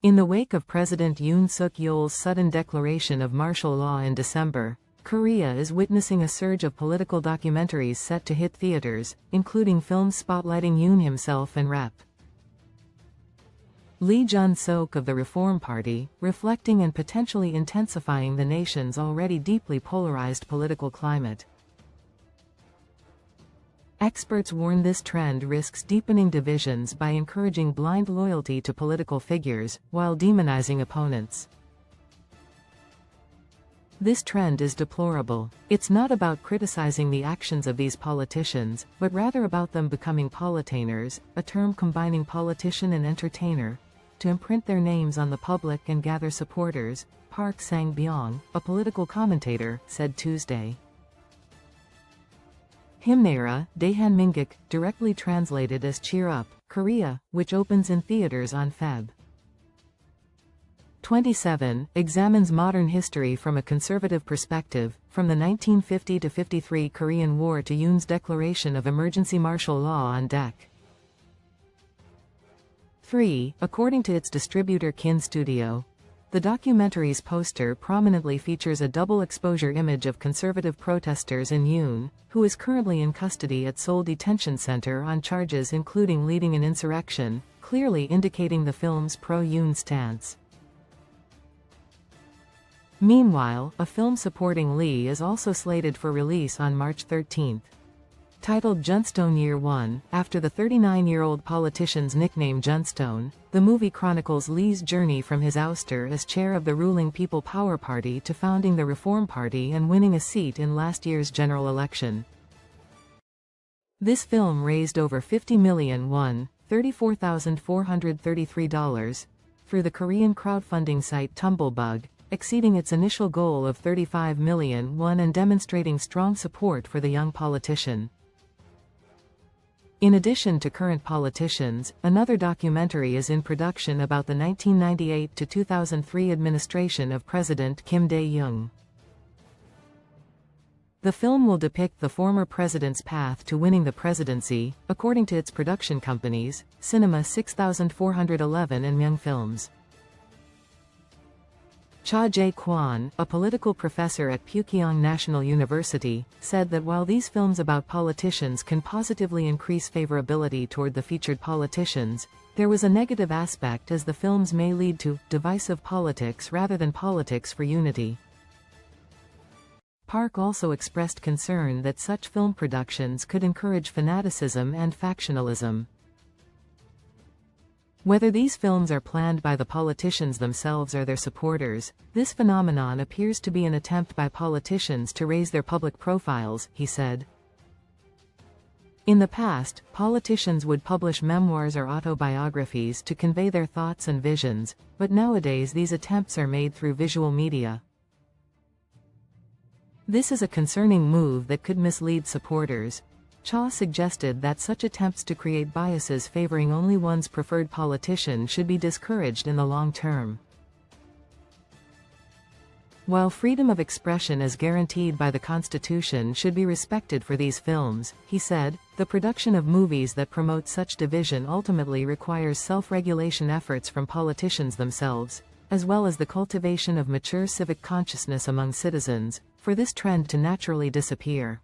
In the wake of President Yoon Suk-yeol's sudden declaration of martial law in December, Korea is witnessing a surge of political documentaries set to hit theaters, including films spotlighting Yoon himself and Rep. Lee Jun-sok of the Reform Party, reflecting and potentially intensifying the nation's already deeply polarized political climate. Experts warn this trend risks deepening divisions by encouraging blind loyalty to political figures, while demonizing opponents. This trend is deplorable. It's not about criticizing the actions of these politicians, but rather about them becoming politainers, a term combining politician and entertainer, to imprint their names on the public and gather supporters, Park Sang-byung, a political commentator, said Tuesday. Himnaera, Daehanmingik, directly translated as Cheer Up, Korea, which opens in theaters on Feb. 27, examines modern history from a conservative perspective, from the 1950–53 Korean War to Yoon's declaration of emergency martial law on deck. 3. According to its distributor Kin Studio, the documentary's poster prominently features a double-exposure image of conservative protesters and Yoon, who is currently in custody at Seoul Detention Center on charges including leading an insurrection, clearly indicating the film's pro-Yoon stance. Meanwhile, a film supporting Lee is also slated for release on March 13. Titled Junstone Year 1, after the 39-year-old politician's nickname Junstone, the movie chronicles Lee's journey from his ouster as chair of the ruling People Power Party to founding the Reform Party and winning a seat in last year's general election. This film raised over 50 million won, $34,433, through the Korean crowdfunding site Tumblebug, exceeding its initial goal of 35 million won and demonstrating strong support for the young politician. In addition to current politicians, another documentary is in production about the 1998–2003 administration of President Kim Dae-jung. The film will depict the former president's path to winning the presidency, according to its production companies, Cinema 6411 and Myung Films. Cha Jae-kwon, a political professor at Pukyong National University, said that while these films about politicians can positively increase favorability toward the featured politicians, there was a negative aspect as the films may lead to divisive politics rather than politics for unity. Park also expressed concern that such film productions could encourage fanaticism and factionalism. Whether these films are planned by the politicians themselves or their supporters, this phenomenon appears to be an attempt by politicians to raise their public profiles, he said. In the past, politicians would publish memoirs or autobiographies to convey their thoughts and visions, but nowadays these attempts are made through visual media. This is a concerning move that could mislead supporters. Cha suggested that such attempts to create biases favoring only one's preferred politician should be discouraged in the long term. While freedom of expression as guaranteed by the Constitution should be respected for these films, he said, the production of movies that promote such division ultimately requires self-regulation efforts from politicians themselves, as well as the cultivation of mature civic consciousness among citizens, for this trend to naturally disappear.